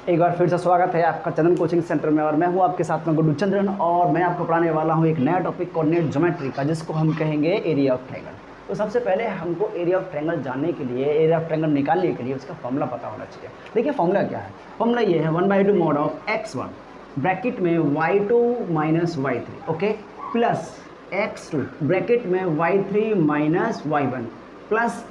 एक बार फिर से स्वागत है आपका चंदन कोचिंग सेंटर में और मैं हूं आपके साथ में गुड्डू चंद्रन और मैं आपको पढ़ाने वाला हूं एक नया टॉपिक कोऑर्डिनेट ज्योमेट्री का जिसको हम कहेंगे एरिया ऑफ ट्रायंगल। तो सबसे पहले हमको एरिया ऑफ ट्रायंगल जानने के लिए, एरिया ऑफ ट्रायंगल निकालने के लिए उसका फॉर्मूला पता होना चाहिए। देखिए फॉर्मूला क्या है, फॉर्मूला ये है 1/2 mod ऑफ x1 ब्रैकेट में y2 minus y3 okay plus x2 bracket में y3 minus y1 plus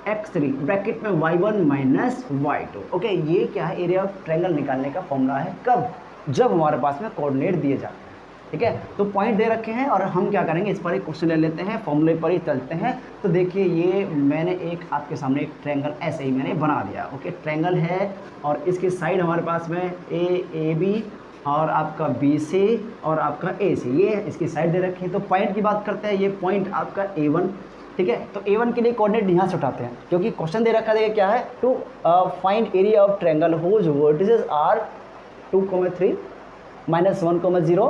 x3 bracket में y1 माइनस y2 ओके। ये क्या है, एरिया ऑफ ट्रायंगल निकालने का फॉर्मूला है। कब? जब हमारे पास में कोऑर्डिनेट दिए जाते हैं। ठीक है, तो पॉइंट दे रखे हैं और हम क्या करेंगे, इस पर एक क्वेश्चन ले लेते हैं, फॉर्मूले पर ही चलते हैं। तो देखिए ये मैंने एक आपके सामने एक ट्रायंगल ऐसे ही मैंने बना दिया। ओके, ट्रायंगल है और इसकी साइड हमारे पास में ए बी और आपका बी सी और आपका ए सी, ये इसकी साइड दे रखी है। तो पॉइंट की बात करते हैं, ये पॉइंट आपका A1। ठीक है, तो A1 के लिए कोऑर्डिनेट यहाँ से उठाते हैं क्योंकि क्वेश्चन दे रखा है क्या है, to find area of triangle whose vertices are 2,3 -1,0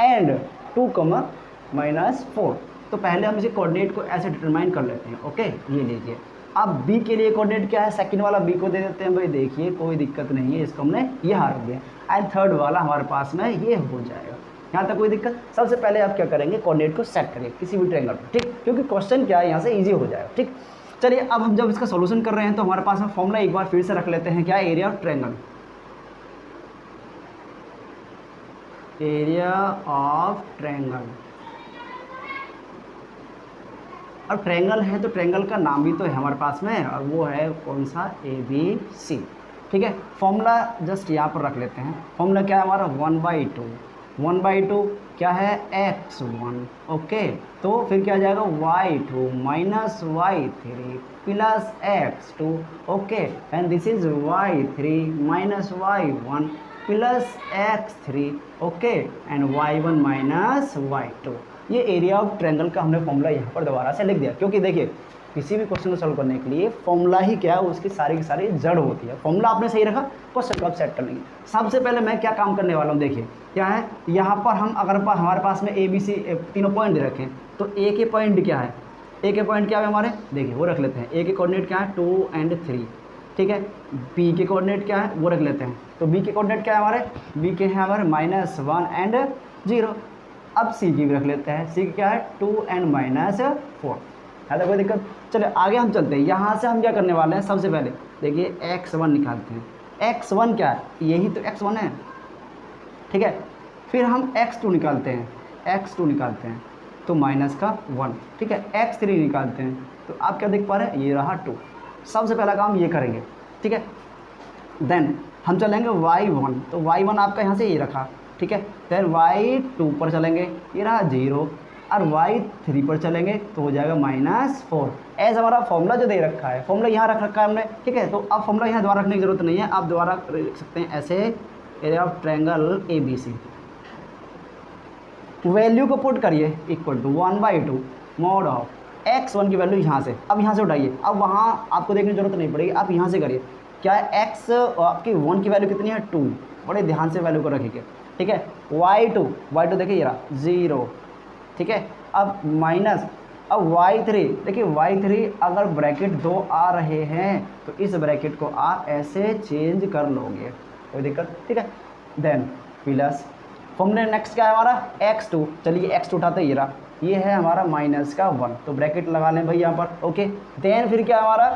and 2,-4। तो पहले हम इसे कोऑर्डिनेट को ऐसे डिटरमाइन कर लेते हैं। ओके, ये लीजिए। अब B के लिए कोऑर्डिनेट क्या है, सेकंड वाला B को दे देते हैं भाई। देखिए कोई दिक्कत नहीं है, इसको हमने यहाँ रख दिया एंड थर्ड वाला हमारे पास में ये हो जाएगा। यहाँ तक कोई दिक्कत? सबसे पहले आप क्या करेंगे, कोऑर्डिनेट को सेट करिए किसी भी ट्रायंगल पर। ठीक, क्योंकि क्वेश्चन क्या है यहाँ से इजी हो जाएगा। ठीक, चलिए अब हम जब इसका सॉल्यूशन कर रहे हैं तो हमारे पास में फॉर्मूला एक बार फिर से रख लेते हैं। क्या है, area of triangle. Area of triangle, अब ट्रायंगल है तो ट्रायंगल का नाम भी तो है हमारे पास में और वो है कौन सा, ABC। ठीक है, फॉर्मूला जस्ट यहाँ पर रख लेते हैं। फॉर्मूला क्या है हमारा, 1/2 क्या है, x1 ओके। तो फिर क्या आ जाएगा, y2 minus y3 plus x2 okay and this is y3 minus y1 plus x3 okay and y1 minus y2। ये एरिया ऑफ ट्रायंगल का हमने फॉर्मूला यहाँ पर दोबारा से लिख दिया क्योंकि देखिए किसी भी क्वेश्चन को सॉल्व करने के लिए फॉर्मूला ही क्या है, उसकी सारी की सारी जड़ होती है। फॉर्मूला आपने सही रखा, क्वेश्चन को आप सेट कर लेंगे। सबसे पहले मैं क्या काम करने वाला हूँ, देखिए क्या है, यहाँ पर हम अगर हमारे पास में ABC तीनों पॉइंट दे रखें तो A के पॉइंट क्या है, A के पॉइंट क्या है हमारे, देखिए वो रख लेते हैं। A के कोऑर्डिनेट क्या है, 2 और 3। ठीक है, B के कोऑर्डिनेट क्या है वो रख लेते हैं। तो B के कोऑर्डिनेट क्या है हमारे, B के हैं हमारे -1 और 0। अब C की भी रख लेते हैं, C क्या है 2 और -4। है तो कोई दिक्कत? चलिए आगे हम चलते हैं। यहाँ से हम क्या करने वाले हैं, सबसे पहले देखिए x1 निकालते हैं। x1 क्या है, यही तो x1 है। ठीक है, फिर हम x2 निकालते हैं तो -1। ठीक है, x3 निकालते हैं तो आप क्या देख पा रहे हैं, ये रहा 2। सबसे पहला काम ये करेंगे। ठीक है, देन हम चलेंगे y1, तो y1 आपका यहाँ से ये रखा। ठीक है, फिर y2 पर चलेंगे, ये रहा 0 और y3 पर चलेंगे तो हो जाएगा -4। ऐसा हमारा फॉर्मूला जो दे रखा है, फॉर्मूला यहाँ रख रखा है हमने। ठीक है, तो अब फॉर्मूला यहाँ दोबारा रखने की जरूरत नहीं है, आप दोबारा लिख सकते हैं ऐसे, area of triangle ABC। Value को पुट करिए equal to 1/2 mod of x1 की वैल्यू यहाँ से, अब यहाँ से उठाइए। अब वहाँ आपको देखने की जरूरत नहीं पड़ेगी, आप यहाँ से करिए। क्या है, x आपकी 1 की वैल्यू कितनी है, 2। बड़े ध्यान से वैल्यू को रखिए। ठीक है, y2 देखिए ये रहा 0। ठीक है, अब माइनस, अब y3 देखिए, y3 अगर ब्रैकेट 2 आ रहे हैं तो इस ब्रैकेट को आप ऐसे चेंज कर लोगे, कोई दिक्कत? ठीक है, देन प्लस फॉर्मूले नेक्स्ट क्या है हमारा, x2। चलिए x2 उठाते ही रहा, ये है हमारा -1 तो ब्रैकेट लगा लें भाई यहाँ पर। ओके, देन फिर क्या है हमारा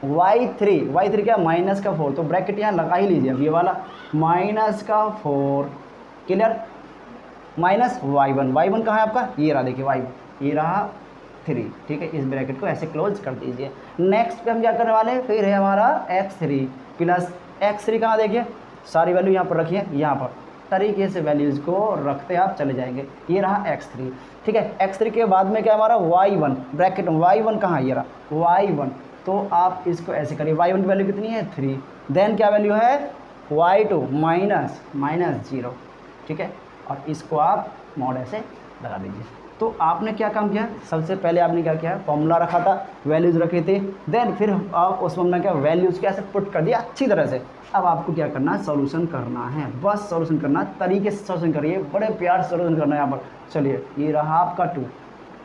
y3 क्या, -4 तो ब्रैकेट यहाँ लगा ही लीजिए। अब ये वाला -4 क्लियर, -y1 कहाँ है आपका, ये रहा देखिए y1, ये रहा 3। ठीक है, इस ब्रैकेट को ऐसे क्लोज कर दीजिए। नेक्स्ट पे हम क्या करने वाले हैं, फिर है हमारा x3 प्लस x3 कहाँ, देखिए सारी वैल्यू यहाँ पर रखिए, यहाँ पर तरीके से वैल्यूज़ को रखते आप चले जाएंगे। ये रहा x3। ठीक है, x3 के बाद में क्या हमारा y1 ब्रैकेट, y1 कहाँ, ये रहा y1, तो आप इसको ऐसे करिए। y1 की वैल्यू कितनी है, 3। देन क्या वैल्यू है, y2 -0। ठीक है, और इसको आप मॉड ऐसे लगा दीजिए। तो आपने क्या काम किया, सबसे पहले आपने क्या किया, फॉर्मूला रखा था, वैल्यूज़ रखे थे, देन फिर आप उस फॉर्मूला क्या वैल्यूज़ कैसे पुट कर दिया अच्छी तरह से। अब आपको क्या करना है, सॉल्यूशन करना है, बस सॉल्यूशन करना है, तरीके से सॉल्यूशन करिए, बड़े प्यार से सॉल्यूशन करना है यहाँ पर। चलिए ये रहा आपका 2।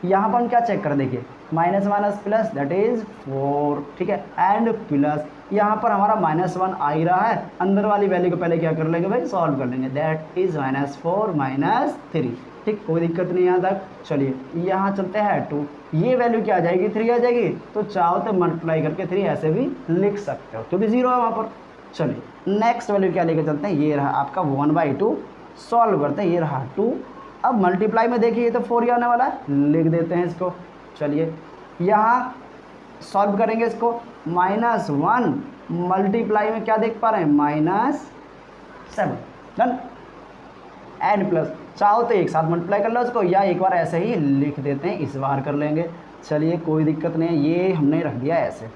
यहाँ पर हम क्या चेक करें, देखिए minus minus plus that is 4, ठीक है, एंड प्लस यहाँ पर हमारा -1 आ ही रहा है, अंदर वाली वैल्यू को पहले क्या कर लेंगे भाई, सॉल्व कर लेंगे, दैट इज -4 -3, ठीक, कोई दिक्कत नहीं यहाँ तक। चलिए यहाँ चलते हैं 2, ये वैल्यू क्या आ जाएगी, 3 आ जाएगी, तो चाहो तो मल्टीप्लाई करके 3 ऐसे भी लिख सकते हो क्योंकि 0 है वहाँ पर। चलिए नेक्स्ट वैल्यू क्या लेके चलते हैं, ये रहा आपका 1/2, सॉल्व करते हैं, ये रहा 2। अब मल्टीप्लाई में देखिए ये तो 4 ही आने वाला है, लिख देते हैं इसको। चलिए यहाँ सॉल्व करेंगे इसको, -1 मल्टीप्लाई में क्या देख पा रहे हैं, -7, डन, एंड प्लस, चाहो तो एक साथ मल्टीप्लाई कर लो इसको, या एक बार ऐसे ही लिख देते हैं, इस बार कर लेंगे। चलिए कोई दिक्कत नहीं है, ये हमने रख दिया ऐसे।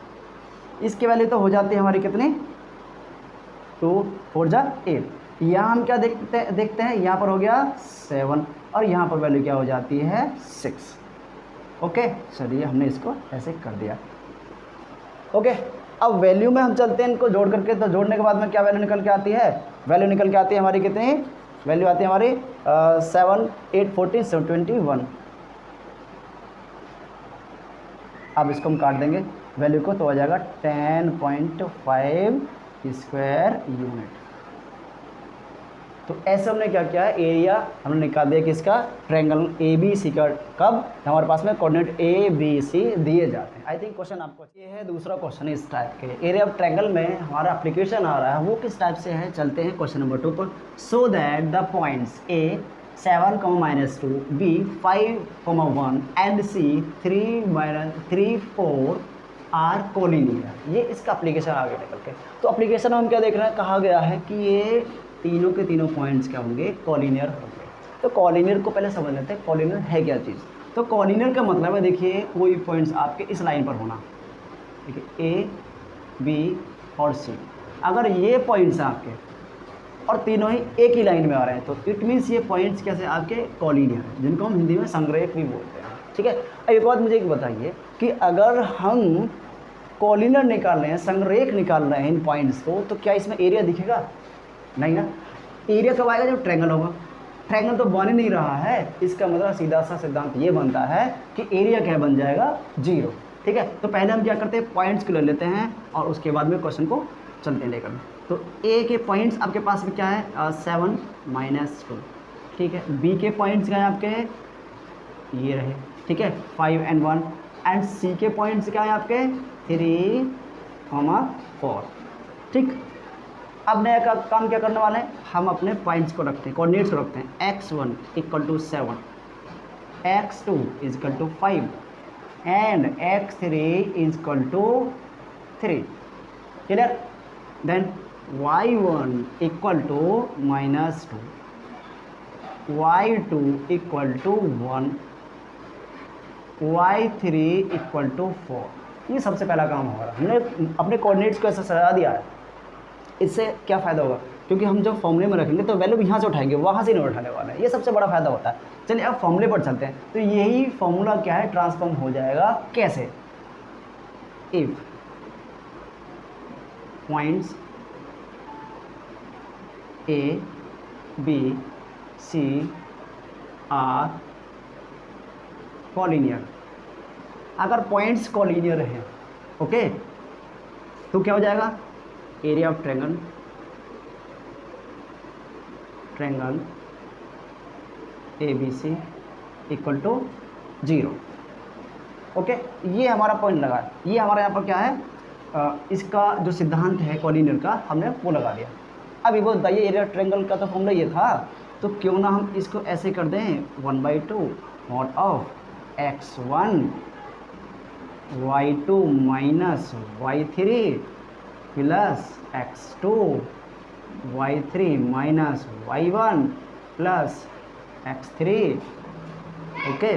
इसकी वैल्यू तो हो जाती है हमारी कितनी, 2 4 जा 8। यहाँ हम क्या देखते हैं यहाँ पर हो गया 7 और यहाँ पर वैल्यू क्या हो जाती है 6। ओके चलिए हमने इसको ऐसे कर दिया। ओके अब वैल्यू में हम चलते हैं इनको जोड़ करके, तो जोड़ने के बाद में क्या वैल्यू निकल के आती है, वैल्यू निकल के आती है हमारी कितनी, वैल्यू आती है हमारी 7 8 14 21। अब इसको हम काट देंगे वैल्यू को, तो हो जाएगा 10.5 स्क्वायर यूनिट। तो ऐसे हमने क्या किया है, एरिया हमने निकाल दिया किसका, ट्रायंगल ABC का। कब, हमारे पास में कोऑर्डिनेट ABC दिए जाते हैं। आई थिंक क्वेश्चन आपको ये है, दूसरा क्वेश्चन इस टाइप के, एरिया ऑफ ट्रायंगल में हमारा एप्लीकेशन आ रहा है, वो किस टाइप से है, चलते हैं क्वेश्चन नंबर 2 पर। So that the points A 7, -2, B 5, 1 and C 3, 4 are collinear. ये इसका एप्लीकेशन आगे निकल के, तो एप्लीकेशन में हम क्या देख रहे हैं, कहा गया है कि ये तीनों के तीनों पॉइंट्स क्या होंगे, कॉलिनियर होंगे। तो कॉलिनियर को पहले समझ लेते हैं, कॉलिनियर है क्या चीज़। तो कॉलिनियर का मतलब है, देखिए कोई पॉइंट्स आपके इस लाइन पर होना, ठीक है, A B और C, अगर ये पॉइंट्स हैं आपके और तीनों ही एक ही लाइन में आ रहे हैं, तो इट मीन्स ये पॉइंट्स कैसे आपके कॉलिनियर हैं, जिनको हम हिंदी में संरेख भी बोलते हैं, ठीक है। अब एक बात मुझे एक बताइए कि अगर हम कॉलिनियर निकाल रहे हैं, संरेख निकाल रहे हैं इन पॉइंट्स को, तो क्या इसमें एरिया दिखेगा, नहीं ना। एरिया कब आएगा, जब ट्रायंगल होगा। ट्रायंगल तो बन ही नहीं रहा है, इसका मतलब सीधा सा सिद्धांत ये बनता है कि एरिया क्या बन जाएगा, 0, ठीक है। तो पहले हम क्या करते हैं, पॉइंट्स को ले लेते हैं और उसके बाद में क्वेश्चन को चलते हैं लेकर। तो ए के पॉइंट्स आपके पास में क्या है, 7 -2, ठीक है। बी के पॉइंट्स क्या है आपके, ये रहे, ठीक है, 5 and 1, एंड सी के पॉइंट्स क्या है आपके 3, 4, ठीक। अब नया काम क्या करने वाले हैं, हम अपने पॉइंट्स को रखते हैं, कोऑर्डिनेट्स को रखते हैं। x1 = 7, x2 = 5 and x3 = 3, clear. Then y1 = -2, y2 = 1, y3 = 4। ये सबसे पहला काम हमारा, हमने अपने कोऑर्डिनेट्स को ऐसा सजा दिया है। इससे क्या फ़ायदा होगा, क्योंकि हम जब फॉर्मूले में रखेंगे तो वैल्यू यहाँ से उठाएंगे, वहाँ से नहीं उठाने वाला है, ये सबसे बड़ा फ़ायदा होता है। चलिए अब फॉर्मूले पर चलते हैं। तो यही फॉर्मूला क्या है, ट्रांसफॉर्म हो जाएगा कैसे, if points A B C are collinear. अगर पॉइंट्स कॉलिनियर हैं, ओके, तो क्या हो जाएगा, area of triangle ABC = 0, okay. ये हमारा पॉइंट लगा, ये हमारा यहाँ पर क्या है, इसका जो सिद्धांत है कॉलिनियर का, हमने वो लगा दिया। अब ये बताइए, एरिया ऑफ ट्रायंगल का तो फॉर्मूला ये था, तो क्यों ना हम इसको ऐसे कर दें, 1/2 mod of x1 y2 minus y3 plus x2 y3 minus y1 plus x3, okay,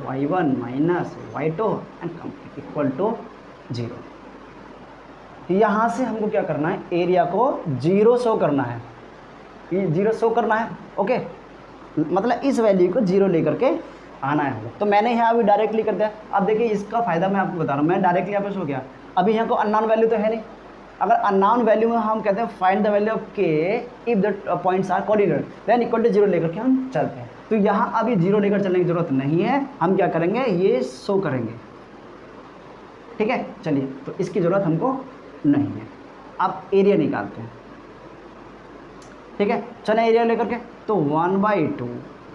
y1 minus y2 and equal to 0। यहाँ से हमको क्या करना है, एरिया को 0 शो करना है, ये 0 शो करना है, ओके। मतलब इस वैल्यू को 0 लेकर के आना है हमको। तो मैंने यहाँ अभी डायरेक्टली कर दिया। अब देखिए इसका फ़ायदा मैं आपको बता रहा हूँ, मैं डायरेक्टली यहाँ पे शो किया, अभी यहाँ को अननोन वैल्यू तो है नहीं, अगर अननोन वैल्यू में हम कहते हैं find the value of K if the points are coordinate then equal to 0 लेकर के हम चलते हैं। तो यहाँ अभी 0 लेकर चलने की ज़रूरत नहीं है, हम क्या करेंगे ये शो करेंगे, ठीक है। चलिए, तो इसकी ज़रूरत हमको नहीं है। अब एरिया निकालते हैं, ठीक है। चलें एरिया लेकर के, तो 1/2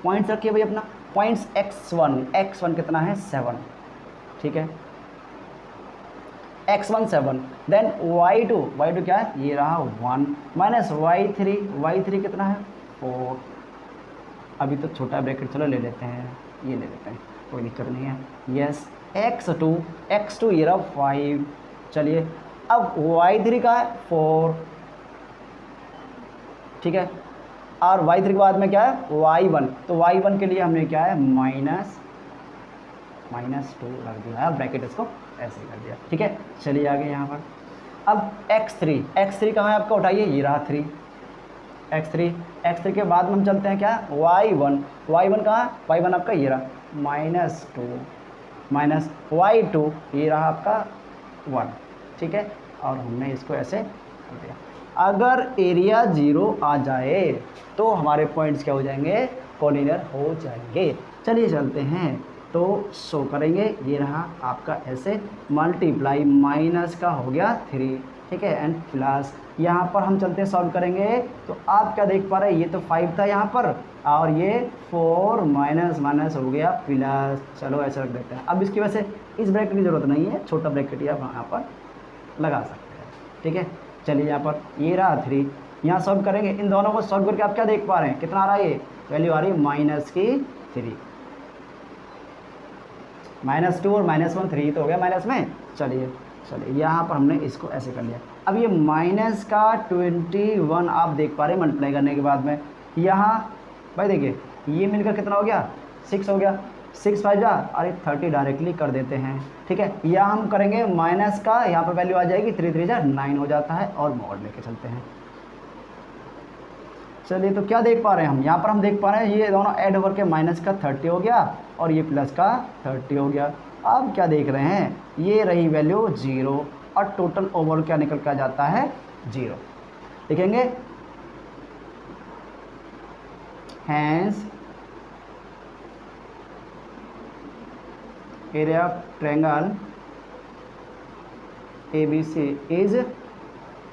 पॉइंट्स रखिए भाई अपना, पॉइंट्स x1 कितना है 7, ठीक है, x1 7, देन y2 क्या है, ये रहा 1 माइनस y3 कितना है 4। अभी तो छोटा ब्रैकेट चलो ले लेते हैं, ये ले लेते हैं, कोई दिक्कत नहीं है। यस, x2 ये रहा 5। चलिए, अब y3 का है 4, ठीक है, और y3 के बाद में क्या है y1, तो y1 के लिए हमने क्या है -2 रख दिया है, ब्रैकेट इसको ऐसे कर दिया, ठीक है। चलिए आगे यहाँ पर, अब x3 कहाँ है आपका, उठाइए, ये रहा 3, x3 के बाद में हम चलते हैं क्या y1 कहाँ है, y1 आपका ये रहा -2 माइनस y2 ये रहा आपका 1, ठीक है, और हमने इसको ऐसे कर दिया। अगर एरिया 0 आ जाए तो हमारे पॉइंट्स क्या हो जाएंगे, कोलिनियर हो जाएंगे। चलिए चलते हैं, तो शो करेंगे, ये रहा आपका ऐसे मल्टीप्लाई माइनस का हो गया 3, ठीक है, एंड प्लस। यहाँ पर हम चलते सॉल्व करेंगे, तो आप क्या देख पा रहे हैं, ये तो 5 था यहाँ पर, और ये 4 माइनस हो गया प्लस। चलो ऐसे रख देते हैं। अब इसकी वजह से इस ब्रैकेट की ज़रूरत नहीं है, छोटा ब्रैकेट ही आप यहाँ पर लगा सकते हैं, ठीक है। चलिए यहाँ पर ये रहा 3, यहाँ सॉल्व करेंगे, इन दोनों को सॉल्व करके आप क्या देख पा रहे हैं, कितना आ रहा है, ये वैल्यू आ रही है -3, -2 और -1 3 तो हो गया माइनस में। चलिए यहाँ पर हमने इसको ऐसे कर लिया। अब ये माइनस का 21 आप देख पा रहे हैं मल्टीप्लाई करने के बाद में, यहाँ भाई देखिए ये मिलकर कितना हो गया 6 हो गया, 6 5 जा, अरे 30 डायरेक्टली कर देते हैं, ठीक है। यहाँ हम करेंगे माइनस का, यहाँ पर वैल्यू आ जाएगी 3 3 जा 9 हो जाता है, और मॉड लेके चलते हैं। चलिए, तो क्या देख पा रहे हैं हम, यहाँ पर हम देख पा रहे हैं ये दोनों ऐड होकर के माइनस का 30 हो गया और ये प्लस का 30 हो गया। अब क्या देख रहे हैं, ये रही वैल्यू 0 और टोटल ओवरऑल क्या निकल कर जाता है 0, लिखेंगे hence area of triangle ABC is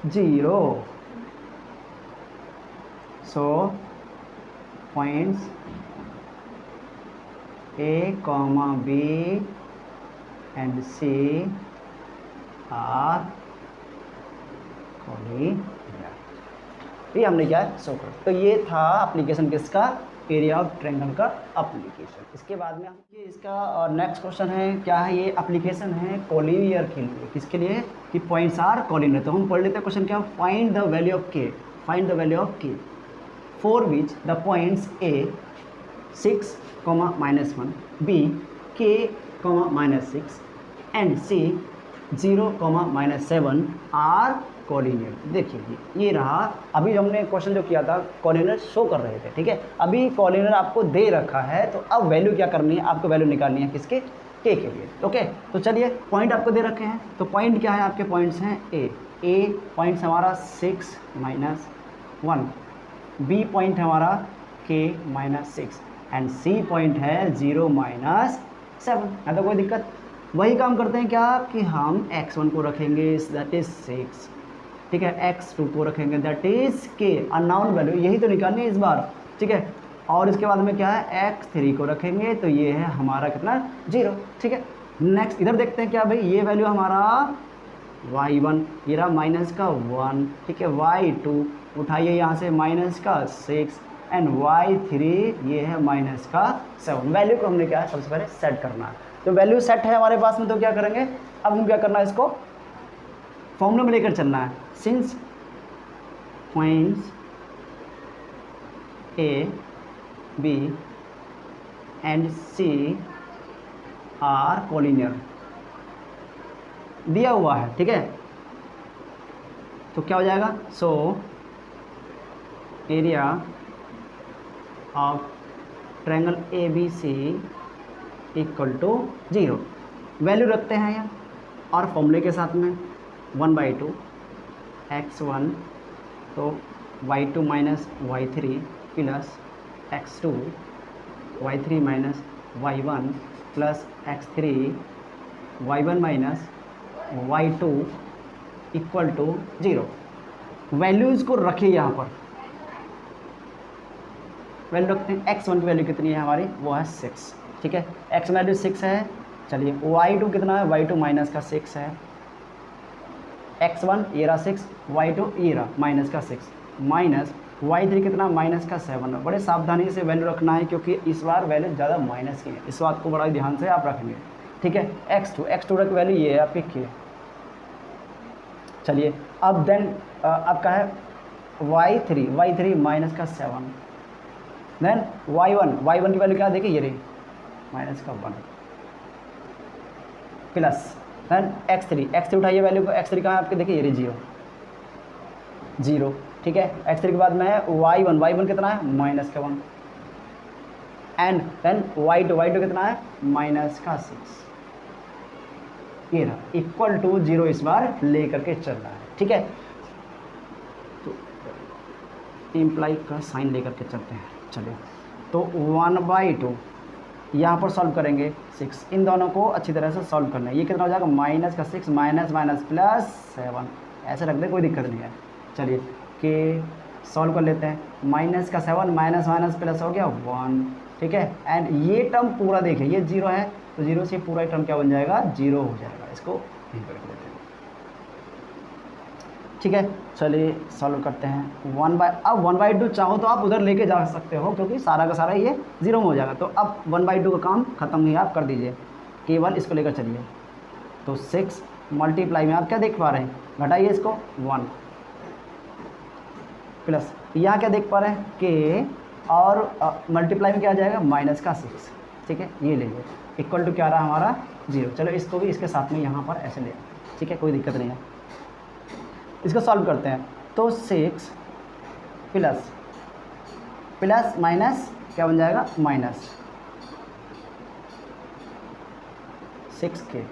0. So points A, B and C are collinear. ये हमने क्या है शो कर। तो ये था एप्लीकेशन किसका, एरिया ऑफ ट्रायंगल का एप्लीकेशन। इसके बाद में हम इसका नेक्स्ट क्वेश्चन है, क्या है ये एप्लीकेशन है कोलिनियर के लिए, किसके लिए कि पॉइंट्स आर कोलिनियर। तो हम पढ़ लेते हैं क्वेश्चन क्या, find the value of K, find the value of K for which the points A 6, -1, B K, -6 and C 0, -7 are collinear. देखिए ये रहा, अभी हमने क्वेश्चन जो किया था कोलिनियर शो कर रहे थे, ठीक है। अभी कोलिनियर आपको दे रखा है, तो अब वैल्यू क्या करनी है, आपको वैल्यू निकालनी है किसके, के लिए, ओके। तो चलिए पॉइंट आपको दे रखे हैं, तो पॉइंट क्या है, आपके पॉइंट्स हैं ए पॉइंट्स हमारा 6 -1, बी पॉइंट है हमारा K -6 एंड C पॉइंट है 0 -7। है तो कोई दिक्कत, वही काम करते हैं क्या कि हम x1 को रखेंगे दैट इज 6, ठीक है, x2 को रखेंगे that is K, unknown value यही तो निकालनी है इस बार, ठीक है। और इसके बाद में क्या है x3 को रखेंगे, तो ये है हमारा कितना 0, ठीक है। नेक्स्ट इधर देखते हैं क्या भाई, ये वैल्यू हमारा y1 ये रहा -1, ठीक है, y2 उठाइए यहाँ से -6 एंड y3 ये है -7। वैल्यू को हमने क्या है सबसे पहले सेट करना है, तो वैल्यू सेट है हमारे पास में, तो क्या करेंगे अब हम क्या करना है, इसको फॉर्मूला में लेकर चलना है। Since points A, B and C are collinear दिया हुआ है, ठीक है, तो क्या हो जाएगा, so area of triangle ABC equal to 0, value रखते हैं यहाँ और फॉर्मूले के साथ में 1/2 x1 तो y2 minus y3 plus x2 y3 minus y1 plus x3 y1 minus y2 equal to 0। Values को रखिए यहाँ पर, वैल्यू रखते हैं। x1 की वैल्यू कितनी है हमारी, वो है 6, ठीक है। x वैल्यू 6 है। चलिए y2 कितना है, y2 माइनस का 6 है। x1 ये रहा 6, y2 ये रहा माइनस का 6, माइनस y3 कितना माइनस का 7 है। बड़े सावधानी से वैल्यू रखना है क्योंकि इस बार वैल्यू ज़्यादा माइनस की है, इस बात को बड़ा ध्यान से आप रखेंगे, ठीक है। x2 की वैल्यू ये है आपकी k। चलिए अब देन आपका है y3 माइनस का 7, देन y1 की वैल्यू क्या देखिए ये रही माइनस का 1 प्लस देन x3 उठाइए वैल्यू को, x3 कहाँ है आपके देखिए ये रही 0, ठीक है। x3 के बाद में है y1 कितना है माइनस का 1 एंड देन y2 कितना है माइनस का 6, ये रहा इक्वल टू 0 इस बार लेकर के चल रहा है, ठीक है। तो इम्प्लाई का साइन लेकर के चलते हैं। चलिए तो 1/2 यहाँ पर सॉल्व करेंगे 6, इन दोनों को अच्छी तरह से सॉल्व करना है। ये कितना हो जाएगा माइनस का 6 माइनस माइनस प्लस 7, ऐसे रख दे कोई दिक्कत नहीं है। चलिए के सॉल्व कर लेते हैं। माइनस का 7 माइनस माइनस प्लस हो गया 1, ठीक है। एंड ये टर्म पूरा देखिए ये 0 है तो 0 से पूरा टर्म क्या बन जाएगा 0 हो जाएगा, इसको यहीं पर रख देते हैं, ठीक है। चलिए सॉल्व करते हैं। अब 1/2 चाहो तो आप उधर लेके जा सकते हो क्योंकि सारा का सारा ये 0 में हो जाएगा। तो अब 1/2 का काम खत्म ही आप कर दीजिए, केवल इसको लेकर चलिए। तो 6 मल्टीप्लाई में आप क्या देख पा रहे हैं, घटाइए इसको 1 प्लस यहाँ क्या देख पा रहे हैं के, और मल्टीप्लाई में क्या आ जाएगा माइनस का 6, ठीक है। ये ले लीजिए इक्वल टू क्या रहा हमारा 0। चलो इसको भी इसके साथ में यहाँ पर ऐसे ले, ठीक है, कोई दिक्कत नहीं है। इसको सॉल्व करते हैं तो 6 प्लस माइनस क्या बन जाएगा माइनस 6k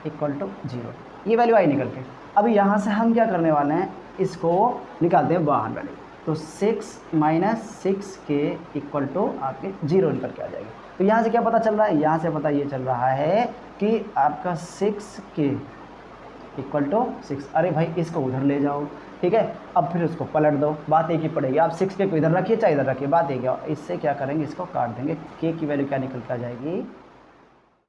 इक्वल टू 0, ये वैल्यू आई निकल के। अब यहाँ से हम क्या करने वाले हैं, इसको निकालते हैं बाहर वैल्यू। तो 6 माइनस 6k इक्वल टू आपके 0 निकल के आ जाएगी। तो यहाँ से क्या पता चल रहा है, यहाँ से पता ये चल रहा है कि आपका 6k इक्वल टू 6। अरे भाई इसको उधर ले जाओ, ठीक है। अब फिर उसको पलट दो, बात एक ही पड़ेगी। आप 6k को इधर रखिए चाहे इधर रखिए, बात एक है। इससे क्या करेंगे, इसको काट देंगे, k की वैल्यू क्या निकल के आ जाएगी।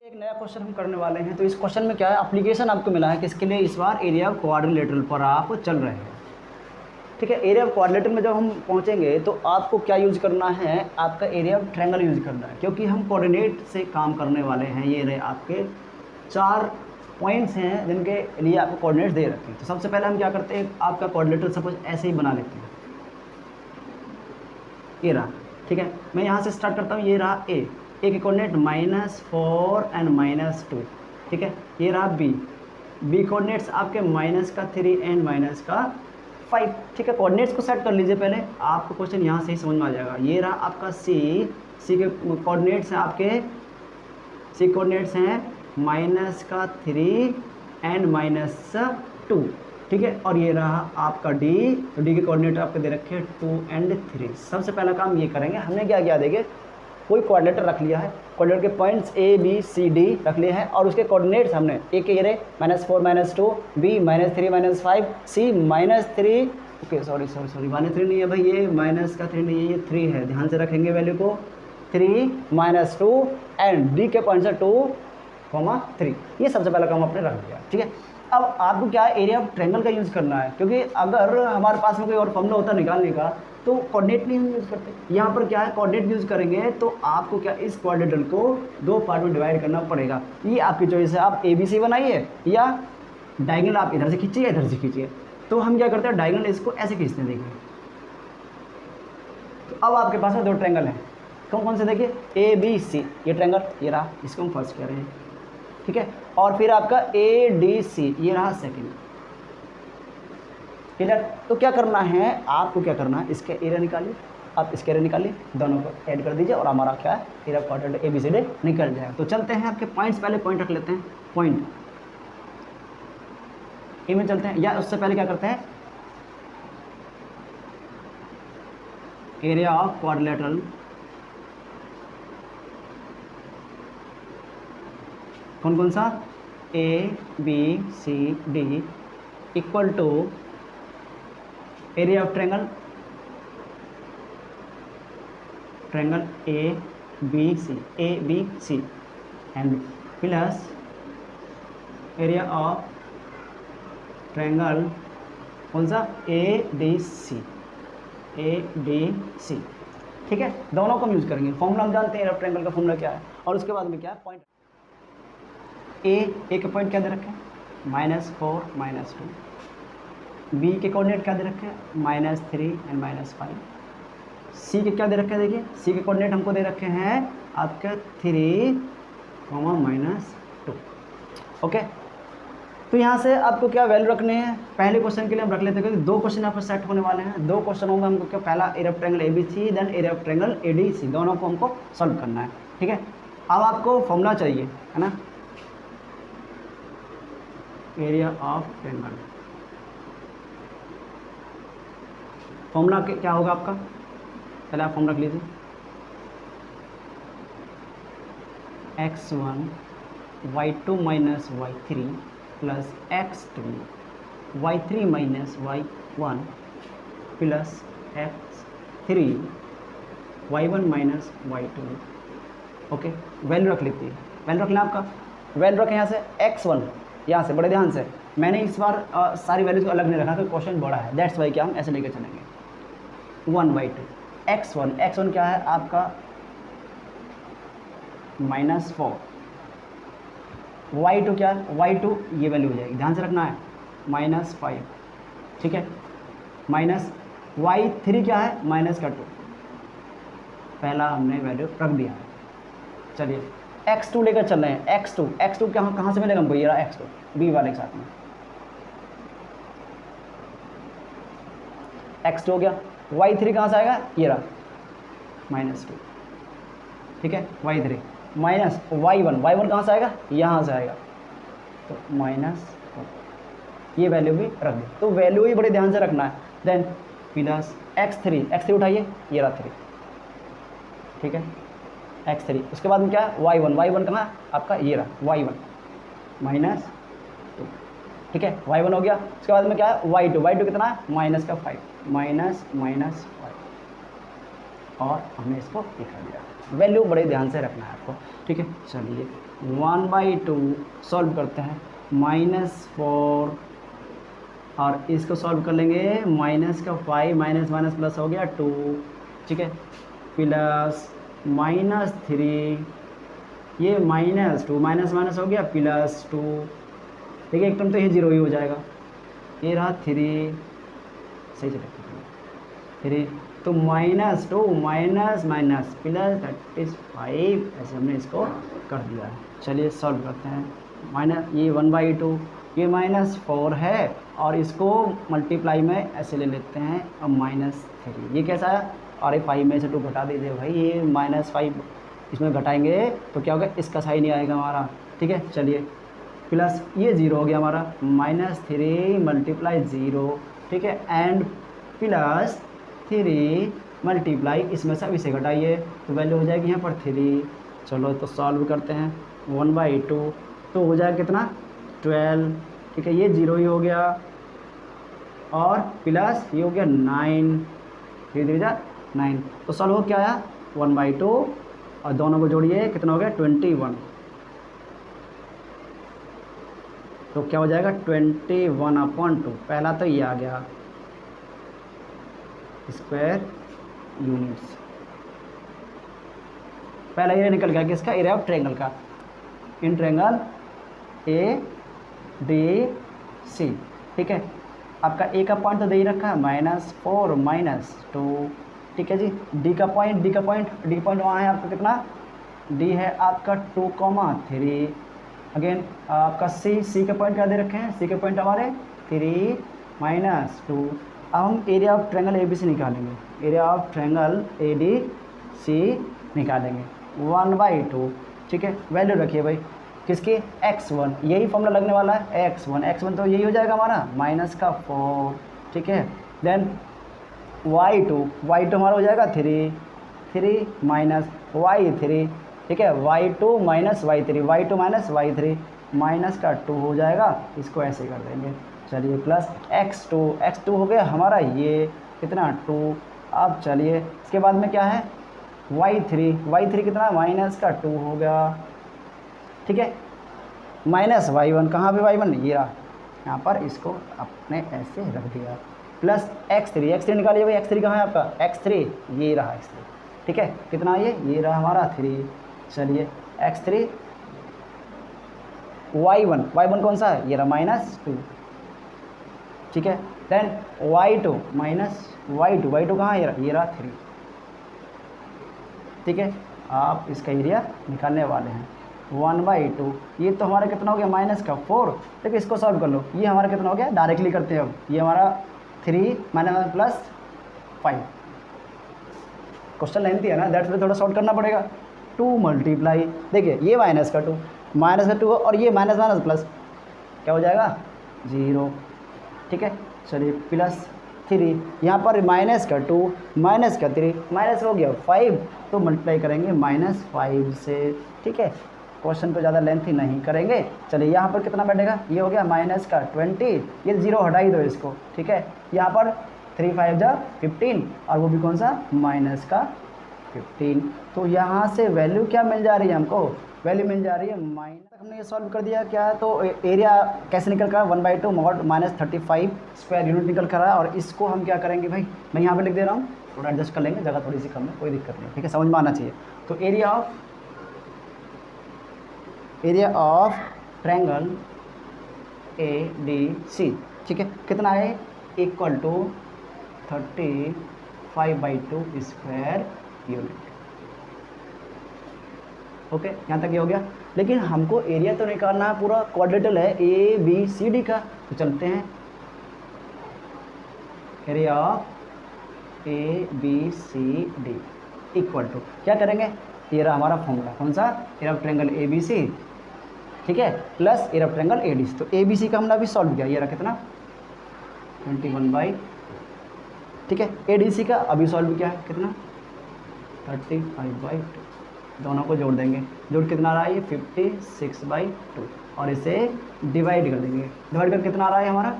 एक नया क्वेश्चन हम करने वाले हैं। तो इस क्वेश्चन में क्या है, एप्लीकेशन आपको मिला है किसके लिए, इस बार एरिया ऑफ क्वाड्रिलेटरल पर आप चल रहे हैं, ठीक है। एरिया ऑफ क्वाड्रिलेटरल में जब हम पहुंचेंगे तो आपको क्या यूज़ करना है, आपका एरिया ऑफ ट्रायंगल यूज़ करना है, क्योंकि हम कोऑर्डिनेट से काम करने वाले हैं। ये रहे आपके 4 पॉइंट्स हैं जिनके लिए आपको कोऑर्डिनेट्स दे रखे हैं। तो सबसे पहले हम क्या करते हैं, आपका कोऑर्डिनेटर सपोज ऐसे ही बना लेते हैं, ये रहा, ठीक है। मैं यहाँ से स्टार्ट करता हूँ, ये रहा ए की कोऑर्डिनेट -4 एंड -2, ठीक है। ये रहा बी कोऑर्डिनेट्स आपके -3 एंड -5, ठीक है। कोऑर्डिनेट्स को सेट कर लीजिए पहले, आपको क्वेश्चन यहाँ से ही समझ में आ जाएगा। ये रहा आपका सी के कोऑर्डिनेट्स हैं आपके, सी कोऑर्डिनेट्स हैं -3 एंड -2, ठीक है। और ये रहा आपका डी, तो डी के कोऑर्डिनेट आपके दे रखे 2 एंड 3। सबसे पहला काम ये करेंगे, हमने क्या किया देखिए, कोई कोऑर्डिनेटर रख लिया है, कोऑर्डिनेटर के points A B C D रख लिए हैं और उसके कोऑर्डिनेट्स हमने ए के ये रहे -4 -2, B -3 -5, C -3, ओके सॉरी -3 नहीं है भाई, ये -3 नहीं है, ये 3 है, ध्यान से रखेंगे वैल्यू को, 3 -2 एंड D के पॉइंट से 2, 3। ये सबसे पहला काम आपने रख दिया, ठीक है। अब आपको क्या एरिया ऑफ ट्रायंगल का यूज़ करना है, क्योंकि अगर हमारे पास में कोई और फॉर्मूला होता निकालने का तो कोऑर्डिनेट नहीं हम यूज़ करते। यहाँ पर क्या है, कोऑर्डिनेट यूज़ करेंगे तो आपको क्या इस क्वाड्रेटर को 2 पार्ट में डिवाइड करना पड़ेगा। ये आपकी चॉइस है, आप ABC बनाइए या डायगोनल आप इधर से खींचिए इधर से खींचिए। तो हम क्या करते हैं, डायगोनल इसको ऐसे खींचते हैं, देखिए। तो अब आपके पास में 2 ट्रायंगल हैं, कौन से देखिए, ABC, ये ट्रायंगल ये रहा, इसको हम फर्स्ट कह रहे हैं, ठीक है। और फिर आपका ADC, ये रहा सेकेंड, क्लियर। तो क्या करना है आपको, क्या करना है, इसके एरिया निकालिए, आप इसके एरिया निकालिए, दोनों को ऐड कर दीजिए और हमारा क्या है, एरिया ऑफ क्वाड्रेटर ABCD निकल जाएगा। तो चलते हैं आपके पॉइंट्स, पहले पॉइंट रख लेते हैं, पॉइंट ए में चलते हैं, या उससे पहले क्या करते हैं, एरिया ऑफ क्वाड्रिलेटरल कौन कौन सा, A B C D equal to area of triangle A B C and plus area of triangle कौन सा, ए डी सी, ठीक है। दोनों को हम यूज करेंगे। फॉर्मूला हम जानते हैं एरिया ऑफ ट्रायंगल का फॉर्मूला क्या है, और उसके बाद में क्या है पॉइंट ए का पॉइंट क्या दे रखे हैं, -4 -2, बी के कोऑर्डिनेट क्या दे रखे हैं, -3 एंड -5, सी के क्या दे रखे हैं, देखिए सी के कोऑर्डिनेट हमको दे रखे हैं आपके 3, -2, ओके। तो यहाँ से आपको क्या वैल्यू रखने हैं, पहले क्वेश्चन के लिए हम रख लेते हैं क्योंकि 2 क्वेश्चन यहाँ पर सेट होने वाले हैं। 2 क्वेश्चनों में हमको क्या, पहला area of triangle ABC then area of triangle ADC, दोनों को हमको सॉल्व करना है, ठीक है। अब आपको फॉर्मूला चाहिए, है ना, एरिया ऑफ ट्रायंगल फॉर्मूला क्या होगा आपका, पहले आप फॉर्मूला रख लीजिए, x1 y2 minus y3 plus x2 y3 minus y1 plus x3 y1 minus y2, okay. Value रख लेती है, वैल्यू रख लें आपका, वैल्यू रखें यहाँ से x1, यहाँ से बड़े ध्यान से, मैंने इस बार सारी वैल्यूज को अलग नहीं रखा क्योंकि क्वेश्चन बड़ा है, दैट्स वाई क्या हम ऐसे लेकर चलेंगे। 1/2 x1 क्या है आपका -4, y2 क्या है, y2 ये वैल्यू हो जाएगी, ध्यान से रखना है -5, ठीक है, माइनस y3 क्या है -2, पहला हमने वैल्यू रख दिया है। चलिए x2 लेकर चल रहे हैं, x2 कहाँ से मिलेगा हमको, ये रहा x2 b वाले के साथ में, x2 हो गया, y3 कहाँ से आएगा, ये रहा -2, ठीक है, y3 माइनस y1 कहाँ से आएगा, यहाँ से आएगा, तो -4, ये वैल्यू भी रख दी। तो वैल्यू ही बड़े ध्यान से रखना है। देन प्लस x3 उठाइए, ये रहा 3, ठीक है, x3, उसके बाद में क्या है y1 कहाँ आपका, ये रहा y1 -2, ठीक है, y1 हो गया। उसके बाद में क्या है y2 कितना है, -5 -5, और हमने इसको लिखा दिया। वैल्यू बड़े ध्यान से रखना है आपको, ठीक है। चलिए 1/2 सॉल्व करते हैं, -4 और इसको सॉल्व कर लेंगे, -5 माइनस प्लस हो गया 2, ठीक है, प्लस -3, ये -2 माइनस हो गया +2, ठीक है, एक टर्म तो ये 0 ही हो जाएगा, ये रहा 3, सही से रखिए 3, तो -2 माइनस प्लस दैट इज 5, ऐसे हमने इसको कर दिया है। चलिए सॉल्व करते हैं, ये 1/2, ये -4 है और इसको मल्टीप्लाई में ऐसे ले लेते हैं, और -3, ये कैसा है, और ये 5 में से 2 घटा दीजिए भाई, ये -5 इसमें घटाएंगे तो क्या होगा, इसका साइन नहीं आएगा हमारा, ठीक है। चलिए प्लस ये 0 हो गया हमारा, -3 मल्टीप्लाई 0, ठीक है, एंड प्लस 3 मल्टीप्लाई इसमें से अब इसे घटाइए तो वैल्यू हो जाएगी यहाँ पर 3। चलो तो सॉल्व करते हैं, 1/2 तो हो जाएगा कितना 12, ठीक है, ये 0 ही हो गया, और प्लस ये हो गया 9, 3 9, तो सॉल्व हो क्या आया 1/2, और दोनों को जोड़िए कितना हो गया 21, तो क्या हो जाएगा 21/2, पहला तो ये आ गया स्क्वायर यूनिट्स, पहला ये निकल गया कि इसका एरिया ऑफ ट्रायंगल का, इन ट्रायंगल ADC, ठीक है। आपका ए का पॉइंट तो दे ही रखा है -4 -2, ठीक है जी। डी का पॉइंट वहाँ है आपका कितना, डी है आपका 2,3, अगेन आपका सी के पॉइंट क्या दे रखे हैं, सी के पॉइंट हमारे 3 -2। अब हम एरिया ऑफ ट्रायंगल ABC निकालेंगे, एरिया ऑफ ट्रायंगल ADC निकालेंगे 1/2, ठीक है। वैल्यू रखिए भाई किसकी, x1, यही फॉर्मूला लगने वाला है, x1 तो यही हो जाएगा हमारा -4, ठीक है। देन y2 हमारा हो जाएगा 3 माइनस y3, ठीक है, y2 माइनस y3 माइनस का 2 हो जाएगा, इसको ऐसे कर देंगे। चलिए प्लस x2 हो गया हमारा ये कितना 2। अब चलिए इसके बाद में क्या है y3 कितना माइनस का 2 हो गया, ठीक है, माइनस y1, कहाँ पे y1 ये रहा यहाँ पर, इसको आपने ऐसे रख दिया, प्लस x3 निकालिए भाई, x3 कहाँ है आपका, x3 ये रहा x3, ठीक है, कितना ये रहा हमारा 3। चलिए x3 y1 कौन सा है, ये रहा -2, ठीक है, देन y2 माइनस y2 कहाँ है, ये रहा 3, ठीक है। आप इसका एरिया निकालने वाले हैं 1/2, ये तो हमारा कितना हो गया माइनस का 4, ठीक है, इसको सॉल्व कर लो, ये हमारा कितना हो गया, डायरेक्टली करते हैं अब, ये हमारा 3 माइनस प्लस 5, क्वेश्चन लेंथी है ना, दैट्स में थोड़ा सॉल्व करना पड़ेगा। 2 मल्टीप्लाई, देखिए ये माइनस का 2 और ये माइनस प्लस क्या हो जाएगा 0, ठीक है। चलिए प्लस 3, यहाँ पर माइनस का 2 माइनस का 3 माइनस हो गया 5, तो मल्टीप्लाई करेंगे -5 से, ठीक है, क्वेश्चन को ज़्यादा लेंथी नहीं करेंगे। चलिए यहाँ पर कितना बैठेगा, ये हो गया माइनस का 20, ये 0 हटा ही दो इसको, ठीक है, यहाँ पर 3 5 जा 15 और वो भी कौन सा माइनस का 15, तो यहाँ से वैल्यू क्या मिल जा रही है हमको, वैल्यू मिल जा रही है माइनस। हमने ये सॉल्व कर दिया क्या, तो एरिया कैसे निकल कर 1/2 मॉड -35 स्क्वायर यूनिट निकल कर रहा है, और इसको हम क्या करेंगे भाई, मैं यहाँ पे लिख दे रहा हूँ, थोड़ा एडजस्ट कर लेंगे, जगह थोड़ी सी कम है, कोई दिक्कत नहीं, ठीक है, समझ में आना चाहिए। तो एरिया ऑफ ट्रायंगल ADC, ठीक है, कितना है, equal to 35/2 square unit, okay, यहाँ तक ये हो गया। लेकिन हमको एरिया तो निकालना है, पूरा क्वाड्रेटल है ABCD का, तो चलते हैं area of ABCD equal to क्या करेंगे, ये रहा हमारा फॉर्मूला, कौन सा, एरिया ऑफ ट्रायंगल ABC, ठीक है, plus area of triangle ADC। तो ABC का हमने अभी सॉल्व किया, ये रहा कितना 21/, ठीक है, ADC का अभी सॉल्व किया है कितना 35/2, दोनों को जोड़ देंगे, जोड़ कितना आ रहा है ये 56/2, और इसे डिवाइड कर देंगे, डिवाइड कर कितना आ रहा है हमारा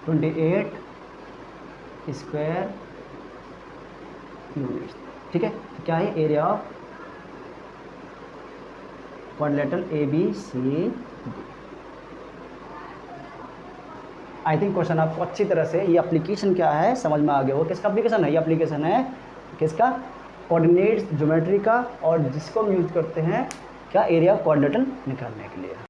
28 स्क्वायर यूनिट, ठीक है। तो क्या है area of quadrilateral ABCD। I think question आपको अच्छी तरह से, ये एप्लीकेशन क्या है समझ में आ गया हो, किसका एप्लीकेशन है, ये एप्लीकेशन है किसका, कोऑर्डिनेट्स ज्योमेट्री का, और जिसको हम यूज करते हैं क्या, एरिया ऑफ क्वाड्रिलेटरल निकालने के लिए।